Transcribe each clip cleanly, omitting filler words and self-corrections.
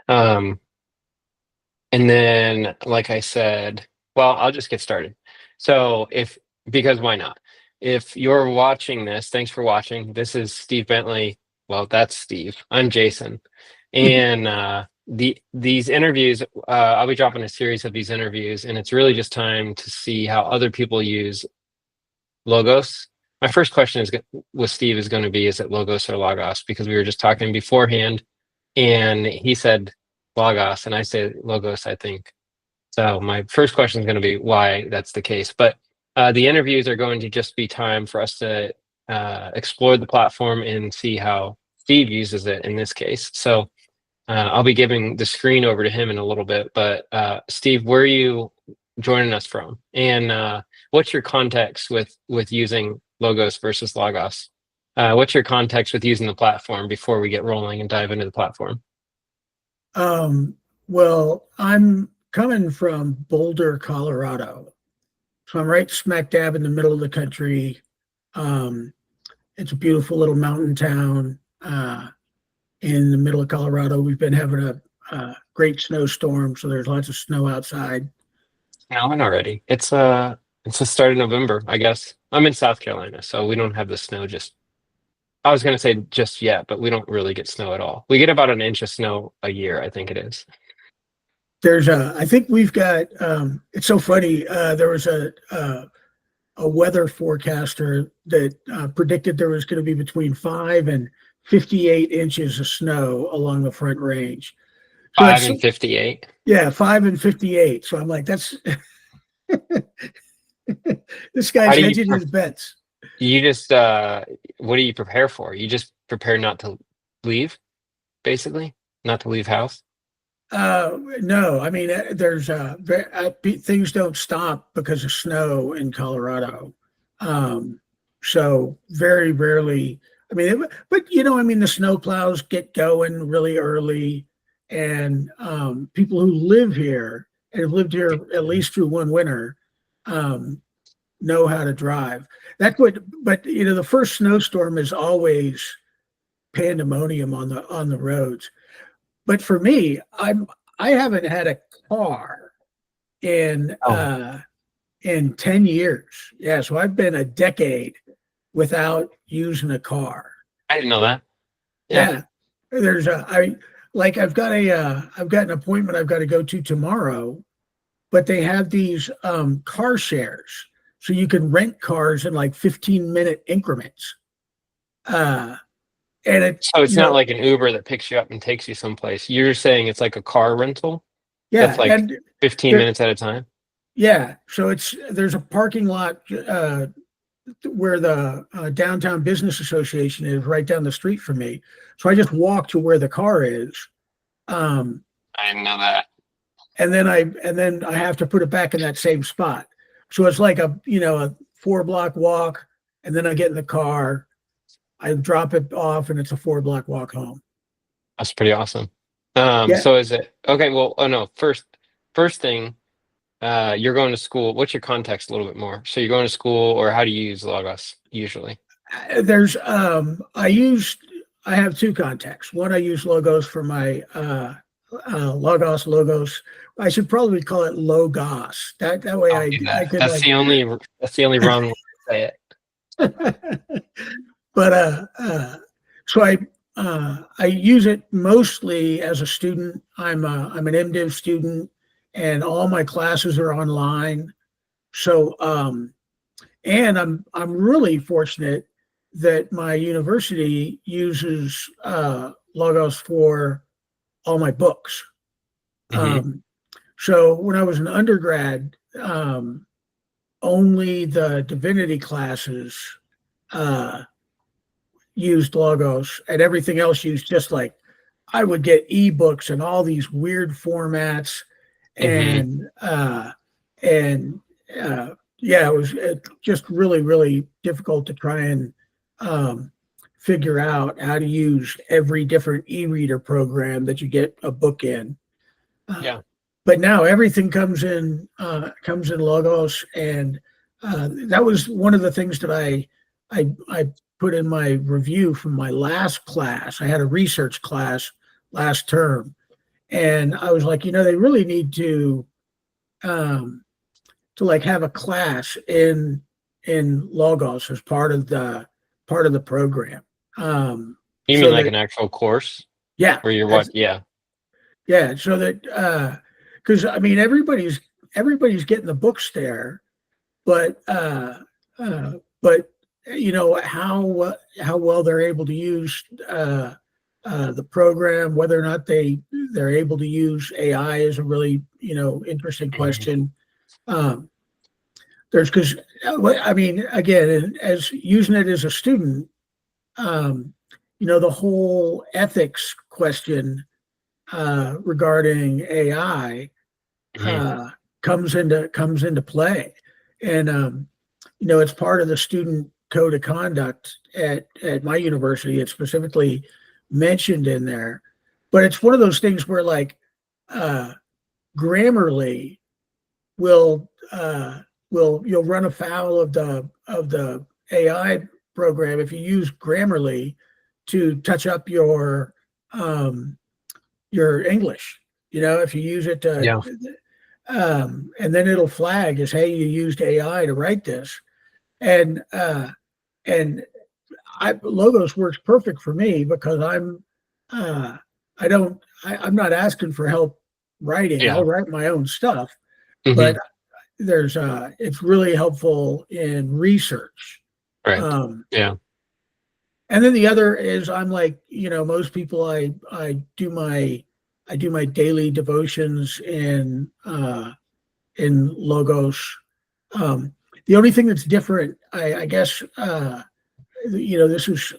Um, and then, like I said, well, I'll just get started. So because why not? If you're watching this, thanks for watching. This is Steve Bentley. Well, that's Steve. I'm Jason. And these interviews, I'll be dropping a series of these interviews, and it's really just time to see how other people use Logos. My first question with Steve is going to be, is it Logos or Logos? Because we were just talking beforehand, and he said Logos, and I say Logos, I think. So my first question is going to be why that's the case. But the interviews are going to just be time for us to explore the platform and see how Steve uses it in this case. So I'll be giving the screen over to him in a little bit. But Steve, where are you joining us from? And what's your context with using Logos versus Logos? What's your context with using the platform before we get rolling and dive into the platform? Well, I'm coming from Boulder, Colorado. So I'm right smack dab in the middle of the country. It's a beautiful little mountain town in the middle of Colorado. We've been having a great snowstorm, so there's lots of snow outside. Snowing already. It's the start of November, I guess. I'm in South Carolina, so we don't have the snow I was gonna say just yet, but we don't really get snow at all. We get about an inch of snow a year, I think it is. I think we've got, it's so funny. There was a weather forecaster that predicted there was going to be between 5 and 58 inches of snow along the Front Range. So 5 and 58. Yeah, 5 and 58. So I'm like, that's this guy's hedging his bets. You just what do you prepare for? You just prepare not to leave, basically, not to leave house. No, I mean, there's things don't stop because of snow in Colorado. So very rarely, I mean, but I mean, the snow plows get going really early, and people who live here and have lived here at least through one winter know how to drive. But the first snowstorm is always pandemonium on the roads. But for me, I haven't had a car in 10 years. Yeah, so I've been a decade without using a car. I didn't know that. Yeah. I've got an appointment I've got to go to tomorrow, but they have these car shares. So you can rent cars in like 15-minute increments. So it's not like an Uber that picks you up and takes you someplace. You're saying it's like a car rental? Yeah. That's like 15 minutes at a time? Yeah. So there's a parking lot where the Downtown Business Association is right down the street from me. So I just walk to where the car is. I didn't know that. And then I have to put it back in that same spot. So it's like a 4-block walk, and then I get in the car, I drop it off, and it's a 4-block walk home. That's pretty awesome. So is it okay? Well, no. First thing, you're going to school. What's your context a little bit more? So you're going to school, or how do you use Logos usually? I have two contexts. One, I use Logos for my Logos. I should probably call it Logos. That way I could. That's the only wrong way to say it. But so I use it mostly as a student. I'm an MDiv student, and all my classes are online. So and I'm really fortunate that my university uses Logos for all my books. Mm-hmm. So when I was an undergrad, only the divinity classes used Logos, and everything else used just like I would get ebooks and all these weird formats, mm-hmm. and it was just really, really difficult to try and figure out how to use every different e-reader program that you get a book in. But now everything comes in Logos, and that was one of the things that I put in my review from my last class. I had a research class last term, And I was like, they really need um, to like have a class in Logos as part of the program. You mean So like that an actual course yeah, where you're that's what? Yeah. yeah, so that because I mean everybody's getting the books there, but uh, but how well they're able to use the program, whether or not they're able to use AI is a really interesting Mhm. question. Um, there's because I mean again, as using it as a student, um, the whole ethics question regarding AI Mhm. uh, comes into play, and it's part of the student code of conduct at my university. It's specifically mentioned in there, but it's one of those things where like uh, Grammarly will you'll run afoul of the AI program if you use Grammarly to touch up your English. If you use it to Yeah. and then it'll flag as, hey, you used AI to write this. And and Logos works perfect for me because uh, I'm not asking for help writing. I'll Yeah. write my own stuff, but Hmm. it's really helpful in research. Right. Um, Yeah. and then the other is I'm like, most people I do my daily devotions in Logos. Um, the only thing that's different, I guess, this is,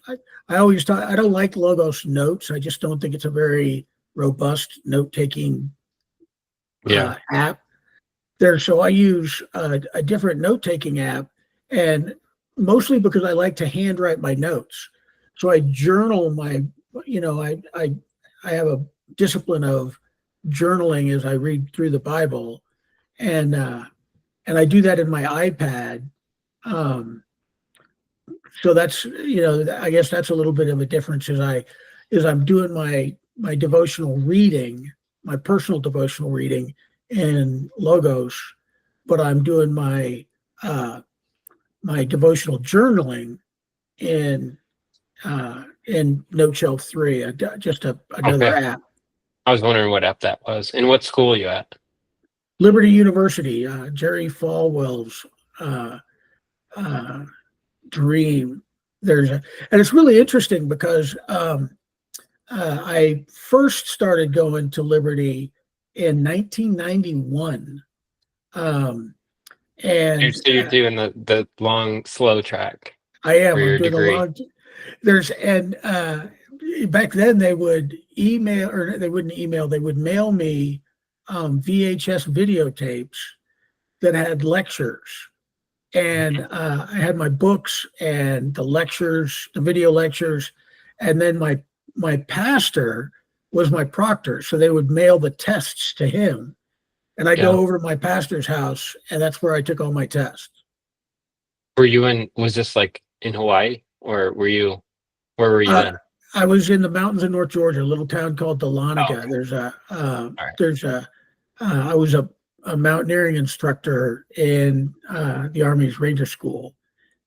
I always talk, I don't like Logos notes. I just don't think it's a very robust note taking Yeah. app there. So I use a different note taking app, and mostly because I like to handwrite my notes. So I journal I have a discipline of journaling as I read through the Bible, and I do that in my iPad. Um, so that's I guess that's a little bit of a difference as I'm doing my devotional reading, my personal devotional reading in Logos, but I'm doing uh, my devotional journaling in Note Shelf 3, just another Okay. app. I was wondering what app that was. And what school are you at? Liberty University, Jerry Falwell's uh, uh, dream. And it's really interesting because I first started going to Liberty in 1991, and So you're doing the long, slow track I for am. I'm your doing a degree. long. There's and back then they would email or they wouldn't email. They would mail me VHS videotapes that had lectures, and I had my books and the lectures, the video lectures, and then my pastor was my proctor, so they would mail the tests to him, and I Yeah. go over to my pastor's house, and that's where I took all my tests. Was this like in Hawaii or where were you Uh, then? I was in the mountains of North Georgia, a little town called Oh, Dahlonega. okay. All right. I was a mountaineering instructor in the Army's Ranger School,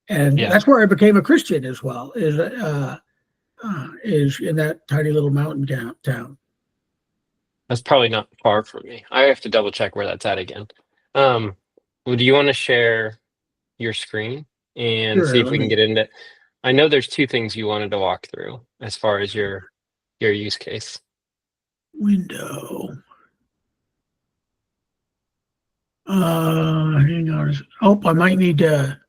and Yeah. that's where I became a Christian as well. Is in that tiny little mountain town. That's probably not far from me. I have to double check where that's at again. Um, do you want to share your screen and see Sure, if let we can me get into? I know there's two things you wanted to walk through as far as your use case. window. Hang on. Oh, I might need to.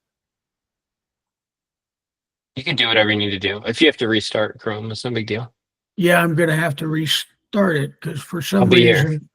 You can do whatever you need to do. If you have to restart Chrome, it's no big deal. Yeah, I'm gonna have to restart it because for I'll some be here. reason.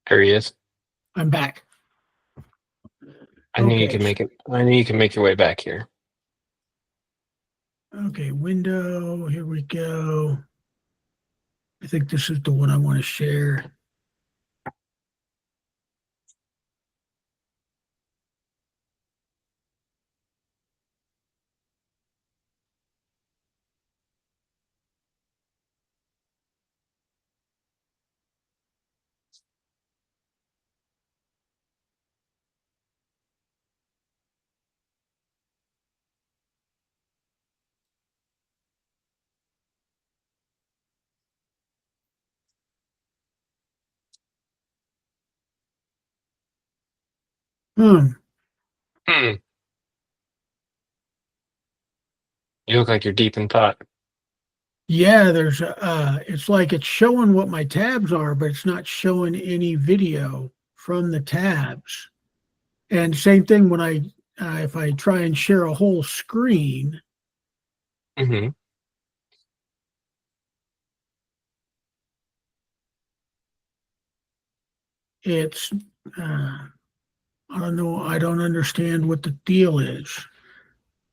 There he is. I'm back. I knew you Okay. could make it. I knew you can make your way back here. Okay, window. Here we go. I think this is the one I want to share. Hmm. Hmm. You look like you're deep in thought. Yeah, there's it's like it's showing what my tabs are, but it's not showing any video from the tabs. And same thing when I if I try and share a whole screen, Mm-hmm. it's I don't know, I don't understand what the deal is.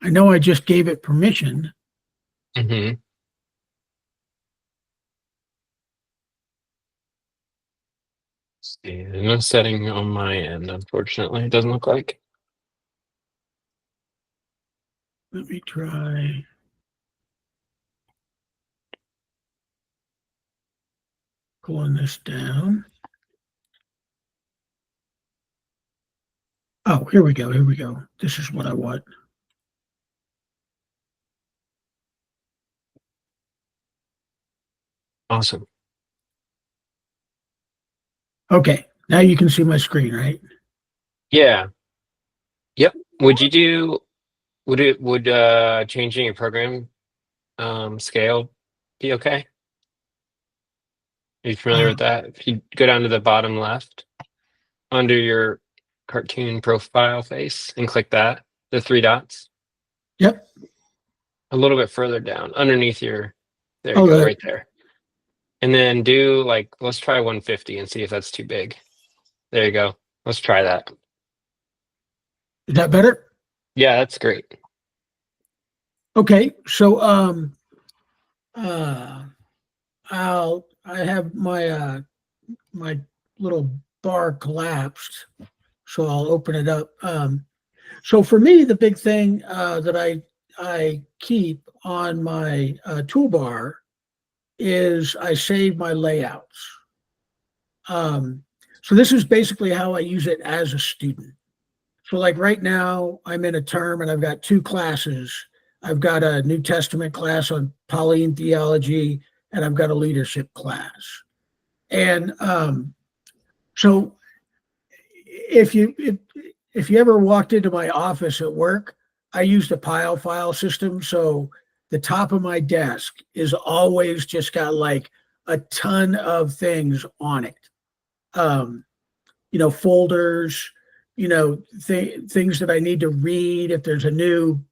I know I just gave it permission. Mm-hmm. See, there's no setting on my end, unfortunately. It doesn't look like. Let me try pulling this down. Oh, here we go. Here we go. This is what I want. Awesome. Okay. Now you can see my screen, right? Yeah. Yep. Would changing your program scale be okay? Are you familiar with Um, that? If you go down to the bottom left under your cartoon profile face and click that, the three dots, yep. a little bit further down underneath there you Oh, go, that right there. And then do let's try 150 and see if that's too big. There you go. Let's try that. is that better? Yeah, that's great. Okay. So uh I have my little bar collapsed, so I'll open it up. So for me, the big thing that I keep on my toolbar is I save my layouts. Um, so this is basically how I use it as a student. So like right now, I'm in a term and I've got two classes. I've got a New Testament class on Pauline theology, and I've got a leadership class. And so if you ever walked into my office at work, I used a pile file system. So the top of my desk is always just got like a ton of things on it. Um, folders, things that I need to read. If there's a new,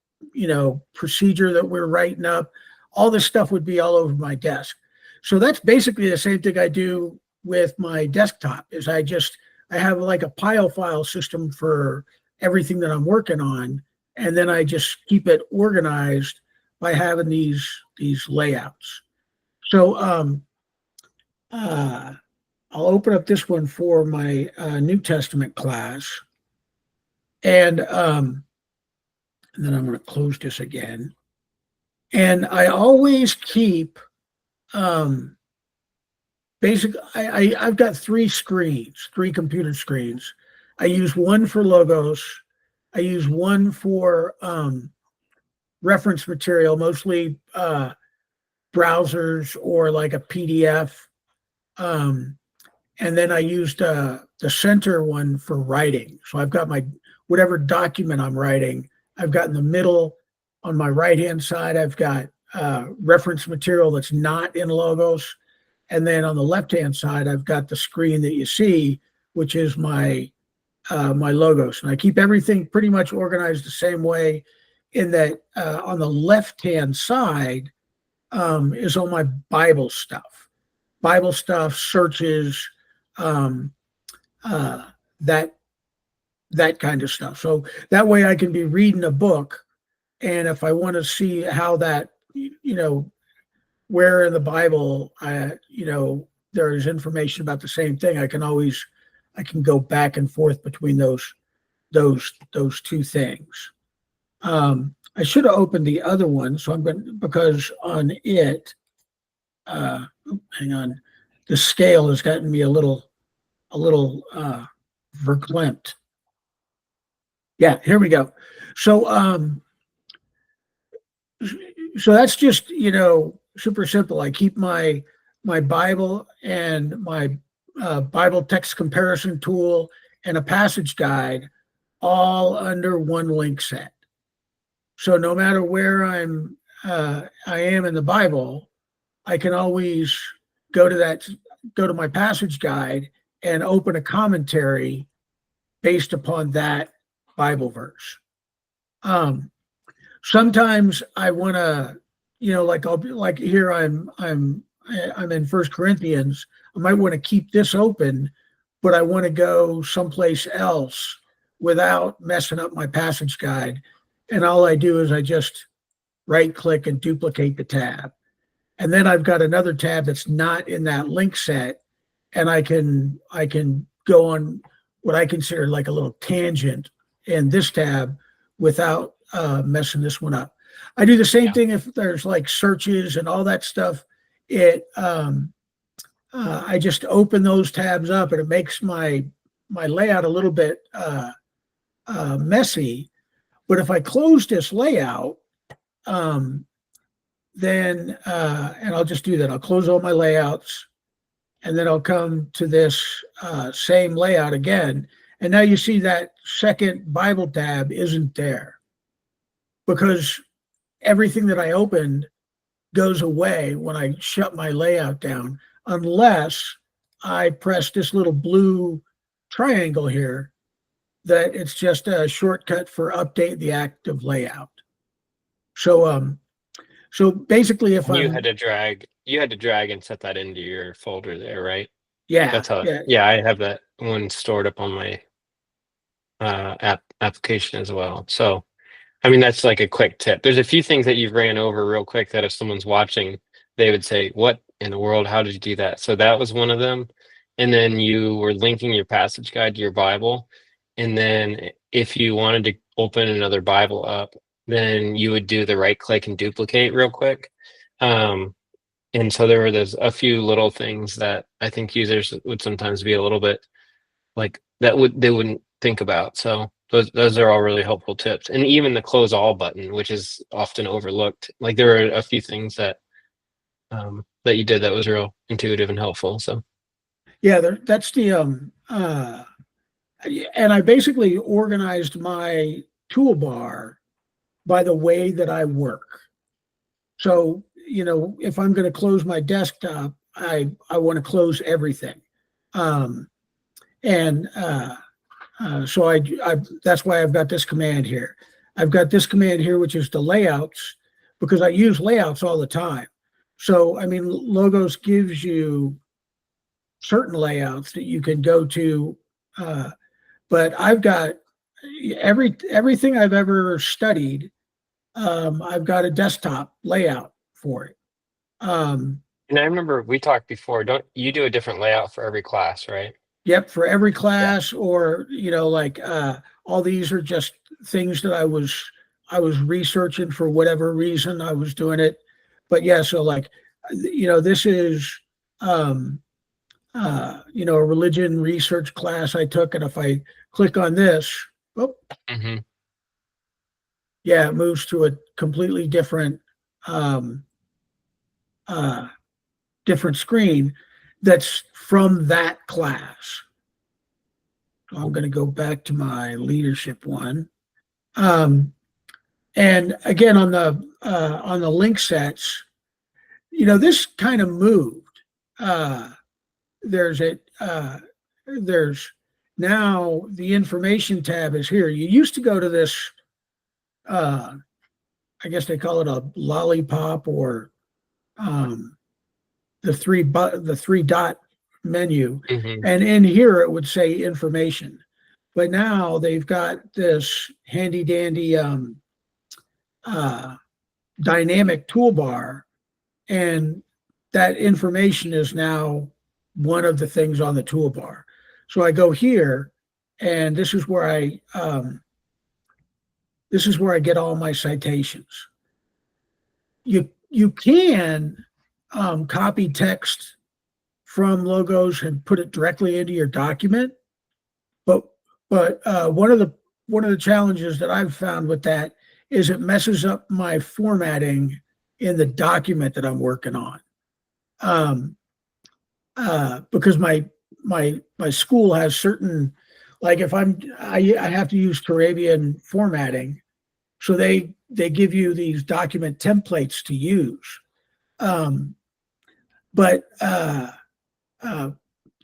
procedure that we're writing up, all this stuff would be all over my desk. So that's basically the same thing I do with my desktop is I have like a pile file system for everything that I'm working on. And then I just keep it organized by having these layouts. So uh, I'll open up this one for my New Testament class. And then I'm going to close this again. And I always keep I've got three computer screens. I use one for logos. I use one for reference material, mostly browsers or like a PDF. And then I used the center one for writing. So I've got my whatever document I'm writing. I've got in the middle on my right hand side. I've got reference material that's not in logos, and then on the left hand side, I've got the screen that you see, which is my logos. And I keep everything pretty much organized the same way. In that on the left hand side is all my Bible stuff, searches, um, that that kind of stuff. So that way I can be reading a book, and if I want to see how that, where in the Bible, there's information about the same thing, I can go back and forth between those two things. I should have opened the other one, so I'm going, because on it, hang on, the scale has gotten me a little verklempt. Yeah, here we go. So that's just, super simple. I keep my Bible and my Bible text comparison tool and a passage guide all under one link set. So no matter where I am in the Bible, I can always go to my passage guide and open a commentary based upon that Bible verse. Sometimes I want to, like I'll be like here, I'm in First Corinthians. I might want to keep this open, but I want to go someplace else without messing up my passage guide. And all I do is I just right click and duplicate the tab. And then I've got another tab that's not in that link set, and I can go on what I consider like a little tangent in this tab without messing this one up. I do the same thing if there's like searches and all that stuff. I just open those tabs up, and it makes my layout a little bit messy. But if I close this layout, then and I'll just do that. I'll close all my layouts, and then I'll come to this same layout again. And now you see that second Bible tab isn't there, because everything that I opened goes away when I shut my layout down, unless I press this little blue triangle here, that it's just a shortcut for update the active layout. So basically, if you had to drag and set that into your folder there, right? Yeah, that's how. Yeah, I have that one stored up on my application as well. So, I mean, that's like a quick tip. There's a few things that you've ran over real quick that if someone's watching, they would say, "What in the world? How did you do that?" So that was one of them. And then you were linking your passage guide to your Bible. And then if you wanted to open another Bible up, then you would do the right click and duplicate real quick. And so there's a few little things that I think users would sometimes be a little bit like they wouldn't think about. So those are all really helpful tips. And even the close all button, which is often overlooked. Like there were a few things that you did that was real intuitive and helpful. So yeah, that's the and I basically organized my toolbar by the way that I work. So, if I'm going to close my desktop, I want to close everything. So that's why I've got this command here. I've got this command here, which is the layouts, because I use layouts all the time. So, I mean, Logos gives you certain layouts that you can go to, but I've got everything I've ever studied. I've got a desktop layout for it. And I remember we talked before, don't you do a different layout for every class, right? Yep, for every class, or all these are just things that I was researching for whatever reason I was doing it. But yeah, so this is a religion research class I took, and if I click on this, yeah, it moves to a completely different different screen that's from that class. So I'm going to go back to my leadership one. And again, on the link sets, this kind of moved. There's now the information tab is here. You used to go to this, I guess they call it a lollipop, or the three dot menu. Hmm. And in here, it would say information. But now they've got this handy dandy uh, dynamic toolbar, and that information is now one of the things on the toolbar. So I go here, and this is where I get all my citations. You can copy text from logos and put it directly into your document, but one of the challenges that I've found with that is it messes up my formatting in the document that I'm working on. Um, because my school has certain, like if I have to use Turabian formatting, so they give you these document templates to use. Um, but uh,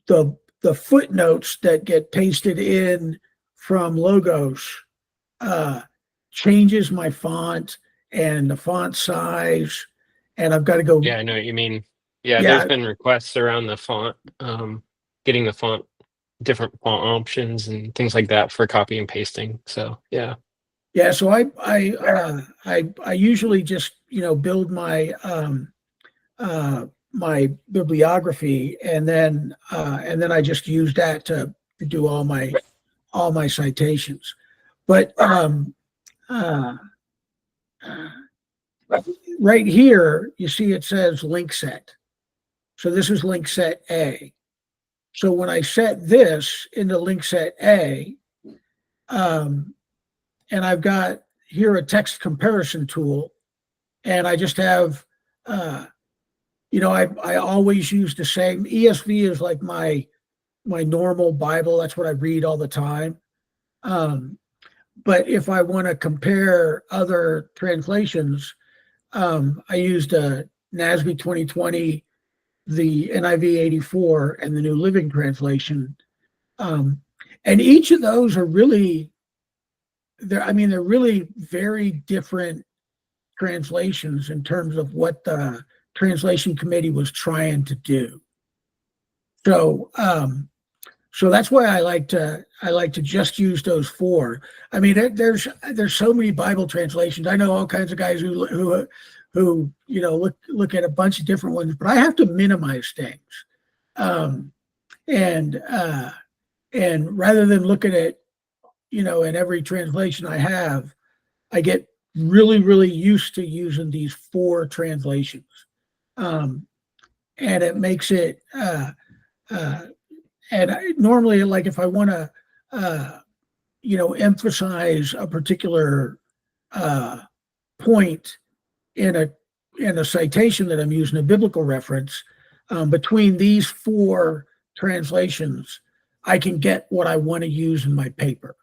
the footnotes that get pasted in from logos uh, changes my font and the font size, and I've got to go. Yeah, I know what you mean. Yeah, there's Yeah, been requests around the font, getting the font, different font options and things like that for copy and pasting. So yeah. yeah. So I usually just build my bibliography, and then I just use that to do all my citations. But uh, right here, you see it says link set. So this is link set A. So when I set this into link set A, um, and I've got here a text comparison tool, and I just have, I always use the same. ESV is like my normal Bible. That's what I read all the time. Um, but if I want to compare other translations, I used a NASB 2020, the NIV 84, and the New Living Translation. Um, and each of those are really, they're really very different translations in terms of what the translation committee was trying to do. So, so that's why I like to just use those four. I mean, there's so many Bible translations. I know all kinds of guys who look at a bunch of different ones, but I have to minimize things. Um, and and rather than looking at in every translation I have, I get really used to using these four translations, um, and it makes it. And normally, like if I want to, emphasize a particular uh, point in a citation that I'm using, a biblical reference, between these four translations, I can get what I want to use in my paper,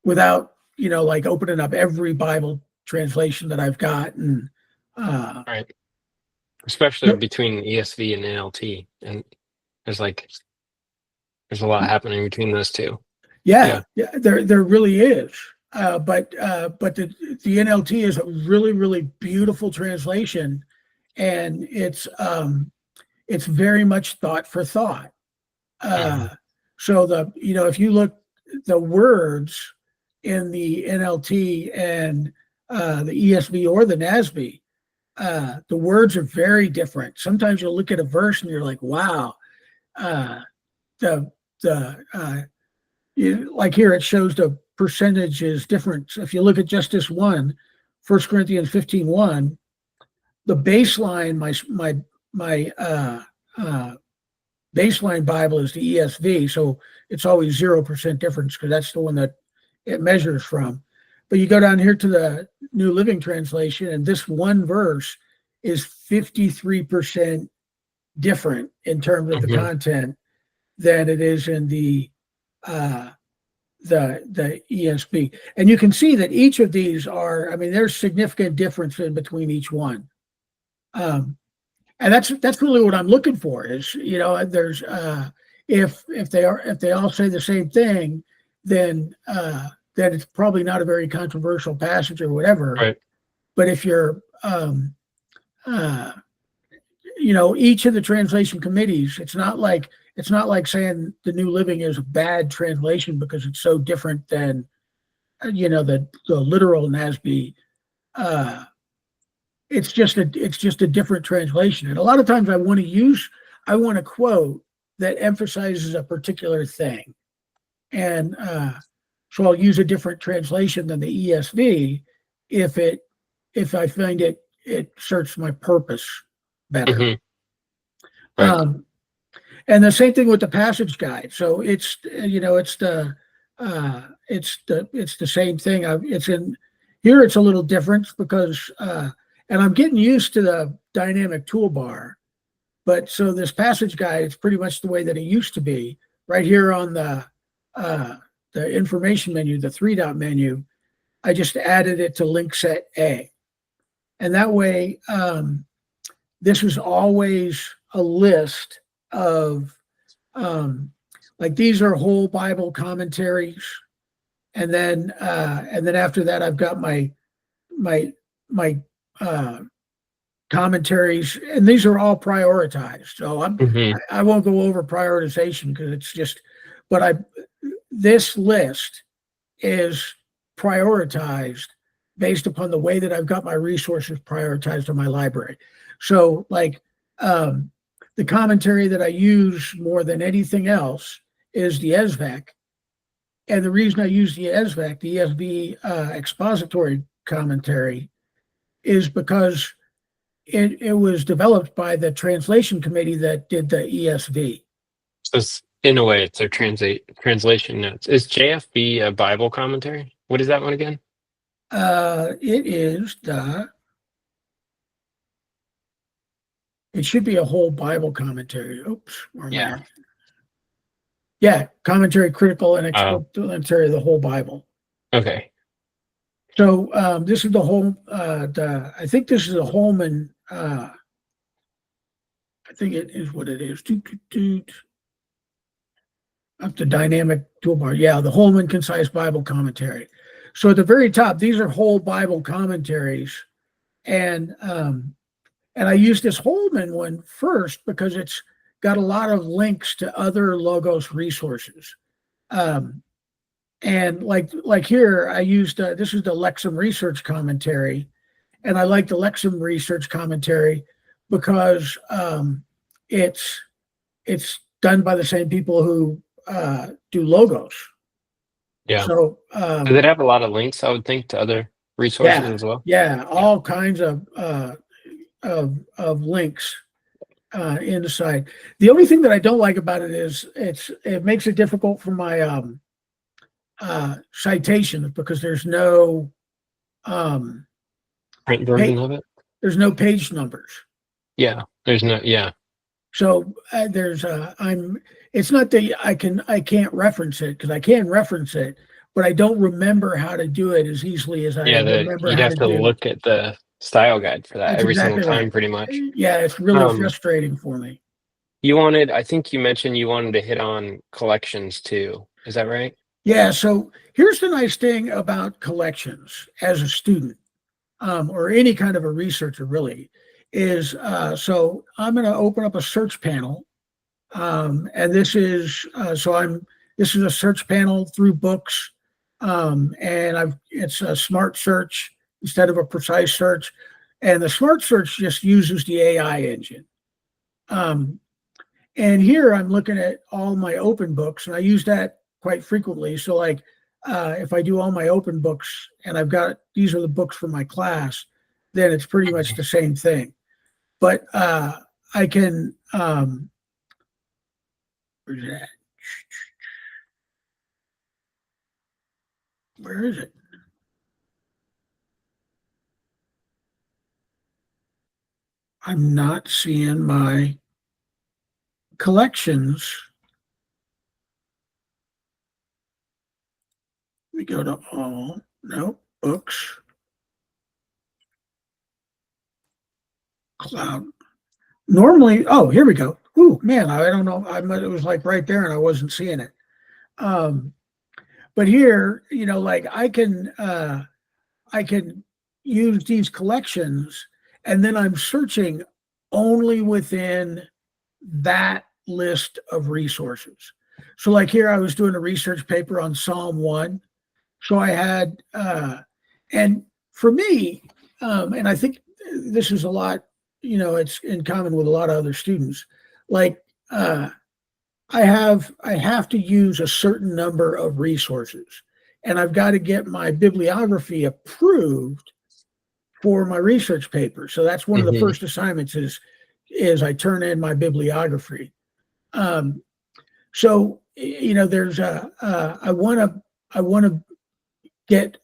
without like opening up every Bible translation that I've got. And Right. Especially between ESV and NLT. And there's like there's a lot happening between those two. yeah, Yeah. yeah, there really is. But the NLT is a really beautiful translation, and it's very much thought for thought. Hmm. So if you look the words in the NLT and the ESV or the NASB, the words are very different. Sometimes you'll look at a verse and you're like, wow, the like here it shows the percentage is different. So if you look at just this one, 1 Corinthians 15:1, the baseline, my baseline Bible is the ESV, so it's always 0% difference because that's the one that it measures from. But you go down here to the New Living Translation, and this one verse is 53% different in terms of the Hmm. content than it is in uh, the ESV. And you can see that each of these are, I mean, there's significant difference in between each one. Um, and that's really what I'm looking for is, there's if they all say the same thing, then it's probably not a very controversial passage or whatever. Right. But if you're uh, each of the translation committees, it's not like saying the New Living is a bad translation because it's so different than the literal NASB. It's just a different translation. And a lot of times I want a quote that emphasizes a particular thing. And so I'll use a different translation than the ESV if I find it serves my purpose better. Mm-hmm. Right. And the same thing with the passage guide. So it's the same thing. It's in here. It's a little different because and I'm getting used to the dynamic toolbar. But so this passage guide, it's pretty much the way that it used to be. Right here on the information menu, the 3-dot menu, I just added it to link set A. And that way, this is always a list of, like these are whole Bible commentaries. And then after that, I've got my commentaries, and these are all prioritized. So I won't go over prioritization because it's just, but this list is prioritized based upon the way that I've got my resources prioritized in my library. So like the commentary that I use more than anything else is the ESVAC. And the reason I use the ESVAC, the ESV expository commentary, is because it was developed by the translation committee that did the ESV. So in a way, it's their translation notes. Is JFB a Bible commentary? What is that one again? It should be a whole Bible commentary. Oops. Yeah. Yeah, commentary, critical, and explanatory of the whole Bible. Okay. So this is the whole. I think this is a Holman. I think it is what it is. Up the dynamic toolbar. Yeah, the Holman Concise Bible Commentary. So at the very top, these are whole Bible commentaries, and I used this Holman one first because it's got a lot of links to other Logos resources. And like here, I used this is the Lexham Research Commentary, and I like the Lexham Research Commentary because it's done by the same people who do Logos. Yeah. So does it have a lot of links? I would think to other resources as well. Yeah, all kinds of links inside. The only thing that I don't like about it is it makes it difficult for my citations because there's no print version of it. There's no page numbers. Yeah, there's no. Yeah. So it's not that I can't reference it because I can reference it, but I don't remember how to do it as easily as I remember. You'd have to look at the style guide for that. That's every single time, right. Pretty much. Yeah, it's really frustrating for me. I think you mentioned you wanted to hit on collections too. Is that right? Yeah, so here's the nice thing about collections as a student, or any kind of a researcher really, is so I'm going to open up a search panel, and this is this is a search panel through books, and it's a smart search instead of a precise search, and the smart search just uses the AI engine. And here I'm looking at all my open books, and I use that quite frequently. So like if I do all my open books and I've got these are the books for my class, then it's pretty much the same thing. But I can where's that? Where is it? I'm not seeing my collections. We go to all, no, books, cloud. Normally, oh, here we go. Ooh, man, I don't know. It was like right there and I wasn't seeing it. But here, like I can use these collections and then I'm searching only within that list of resources. So like here, I was doing a research paper on Psalm 1. So I had, and for me, and I think this is a lot, it's in common with a lot of other students. Like, I have to use a certain number of resources, and I've got to get my bibliography approved for my research paper. So that's one of the Hmm. first assignments is I turn in my bibliography. Um, so there's I want to get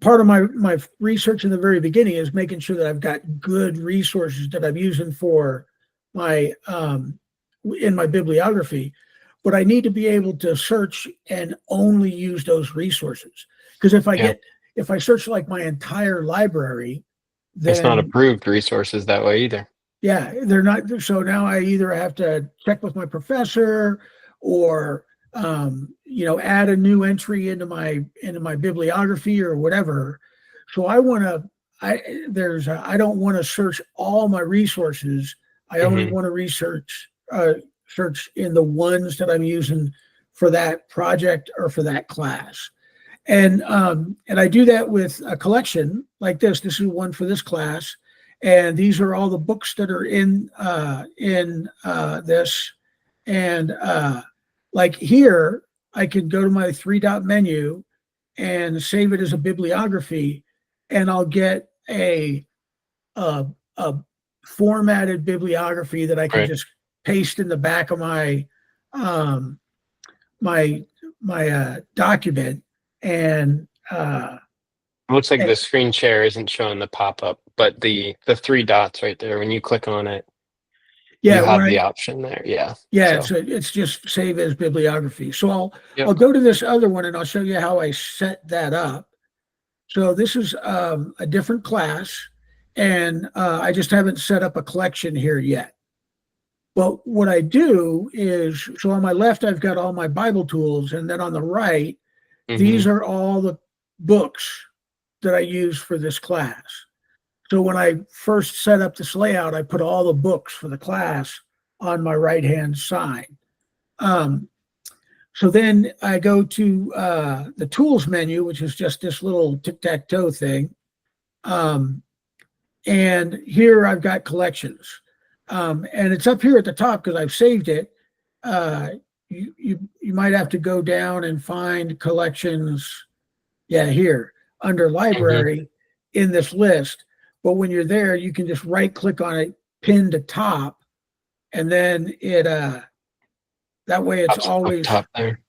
part of my research in the very beginning is making sure that I've got good resources that I'm using for my in my bibliography, but I need to be able to search and only use those resources. Because Yeah. if I search like my entire library, It's not then approved resources that way either. yeah, they're not. So now I either have to check with my professor or add a new entry into my bibliography or whatever. So I don't want to search all my resources. I only Hmm. want to search in the ones that I'm using for that project or for that class. And I do that with a collection like this. This is one for this class, and these are all the books that are in this. And like here, I can go to my three dot menu and save it as a bibliography, and I'll get a formatted bibliography that I can Right. just paste in the back of um, my document and It looks like and the screen share isn't showing the pop-up, but the three dots right there, when you click on it, yeah you when have I the option there. Yeah. yeah So, it's just save as bibliography. So I'll yep. go to this other one and I'll show you how I set that up. So this is a different class, and I just haven't set up a collection here yet. But what I do is, so on my left, I've got all my Bible tools, and then on the right, Hmm. these are all the books that I use for this class. So when I first set up this layout, I put all the books for the class on my right hand side. Um, so then I go to the tools menu, which is just this little tic tac toe thing. Um, and here I've got collections. And it's up here at the top because I've saved it. Uh, you might have to go down and find collections. Yeah, here under Hmm. library in this list. But when you're there, you can just right click on it, pin to top, and then it that way it's Up always top there.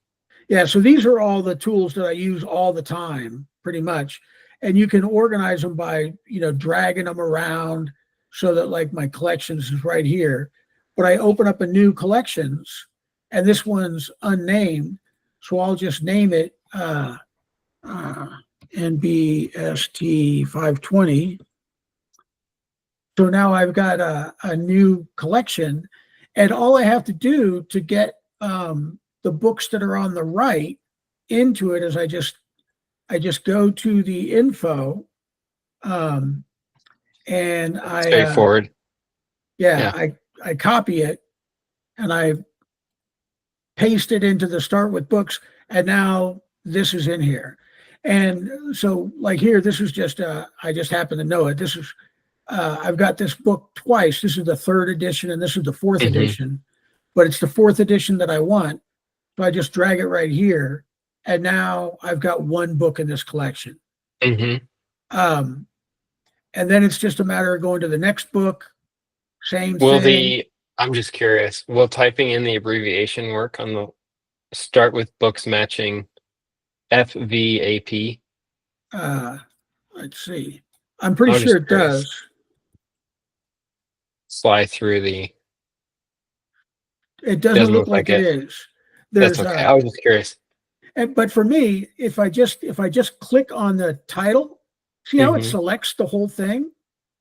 yeah. So these are all the tools that I use all the time, pretty much. And you can organize them by dragging them around so that like my collections is right here. But I open up a new collections, and this one's unnamed, so I'll just name it uh, NBST 520. So now I've got a new collection, and all I have to do to get the books that are on the right into it is I just go to the info, um, and Straightforward. yeah Yeah. I copy it and I paste it into the start with books, and now this is in here. And so like here, this is just I just happen to know it. This is I've got this book twice. This is the third edition and this is the fourth Hmm. edition, but it's the fourth edition that I want. So I just drag it right here, and now I've got one book in this collection. Hmm. Um, and then it's just a matter of going to the next book, same Will thing. the, I'm just curious, will typing in the abbreviation work on the start with books matching FVAP? Uh, let's see. I'm pretty I'm sure just it curious. does. Slide through the, It doesn't doesn't look look like like it it. is. That's There's okay. I was just curious. but for me, if I just click on the title, see how it Hmm. selects the whole thing?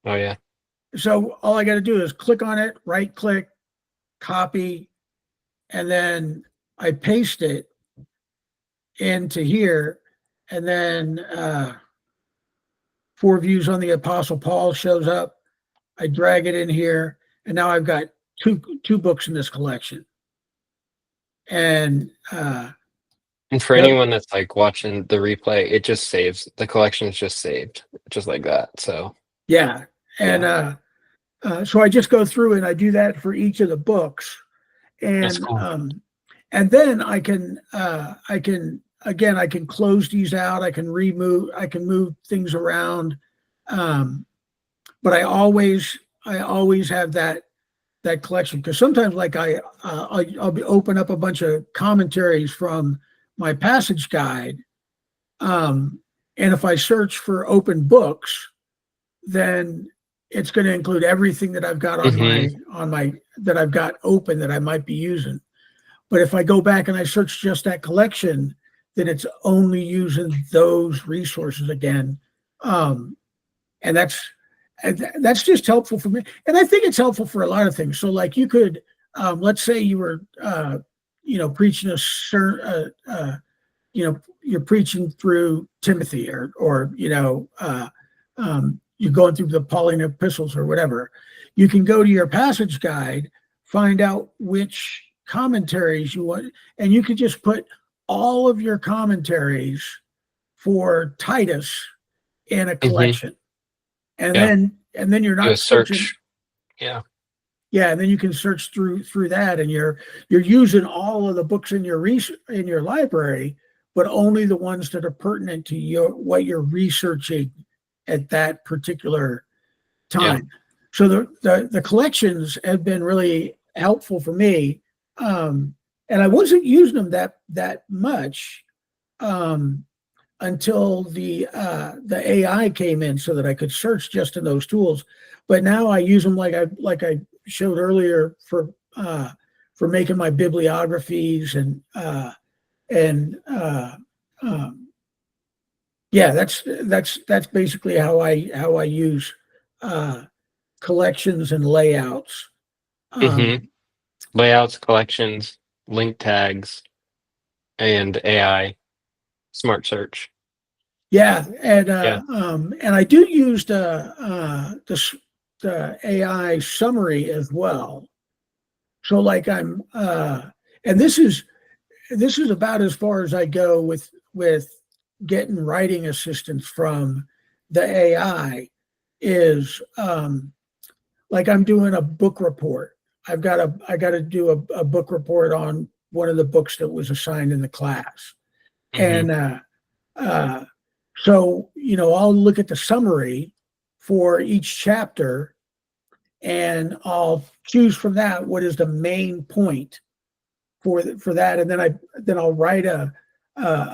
Oh yeah. So all I got to do is click on it, right click, copy, and then I paste it into here. And then Four Views on the Apostle Paul shows up. I drag it in here. and now I've got two books in this collection. And And for that, anyone that's like watching the replay, it just saves. The collection is just saved, just like that. So yeah, and yeah, so I just go through and I do that for each of the books, that's and cool. then I can again I can close these out. I can move things around, but I always have that collection, because sometimes like I'll be open up a bunch of commentaries from my passage guide, and if I search for open books, then it's going to include everything that I've got Hmm. on my that I've got open that I might be using. But if I go back and I search just that collection, then it's only using those resources again, and that's just helpful for me. And I think it's helpful for a lot of things. So, like you could, let's say you were, preaching a certain, you're preaching through Timothy, or you're going through the Pauline epistles or whatever. You can go to your passage guide, find out which commentaries you want, and you could just put all of your commentaries for Titus in a Hmm. collection, and Yeah. then you're Do a not searching. search. Yeah. Yeah, and then you can search through that, and you're using all of the books in your library, but only the ones that are pertinent to what you're researching at that particular Yeah. time. So the collections have been really helpful for me, and I wasn't using them that much, um, until the AI came in, so that I could search just in those tools. But now I use them like I showed earlier for making my bibliographies, and yeah, that's basically how I use uh, collections and layouts. Hmm. Um, Layouts, collections, link tags, and AI smart search. yeah, Yeah. and I do use the AI summary as well. So like and this is about as far as I go with getting writing assistance from the AI, is like I'm doing a book report. I got to do a book report on one of the books that was assigned in the class. Hmm. And uh, so, I'll look at the summary for each chapter, and I'll choose from that what is the main point for that, and then I'll write a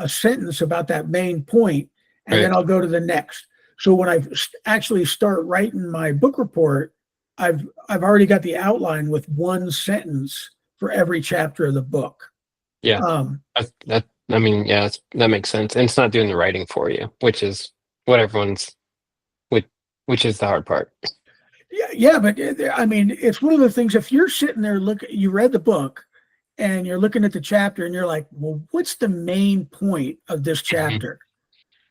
sentence about that main point, and then Right. I'll go to the next. So when I actually start writing my book report, I've already got the outline with one sentence for every chapter of the book. Yeah. Um, I mean, yeah, that makes sense. And it's not doing the writing for you, which is what everyone's which which is the hard part. yeah, yeah, but I mean, it's one of the things. If you're sitting there, you read the book, and you're looking at the chapter, and you're like, well, what's the main point of this Hmm. chapter?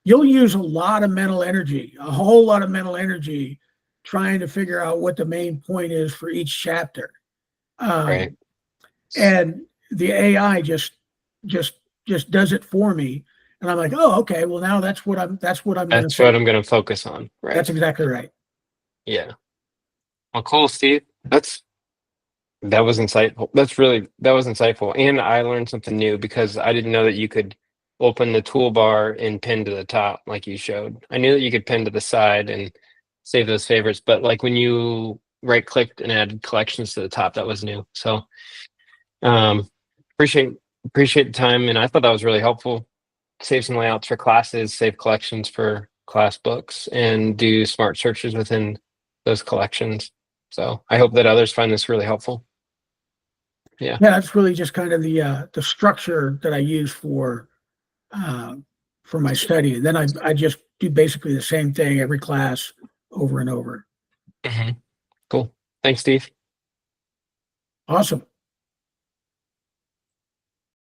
You'll use a lot of mental energy, a whole lot of mental energy, trying to figure out what the main point is for each chapter. Right. Um, and the AI just just does it for me, and I'm like, oh, okay, well now that's what I'm going to That's what say. I'm going to focus on. Right. That's exactly right. Yeah. Well, cool, Steve. That was insightful. That was insightful. And I learned something new because I didn't know that you could open the toolbar and pin to the top like you showed. I knew that you could pin to the side and save those favorites, but like when you right clicked and added collections to the top, that was new. So um appreciate appreciate the time, and I thought that was really helpful. Save some layouts for classes, save collections for class books, and do smart searches within those collections. So I hope that others find this really helpful. Yeah. Yeah, that's really just kind of the structure that I use uh, for my study. And then I just do basically the same thing every class over and over. Mhm. Cool. Thanks, Steve. Awesome.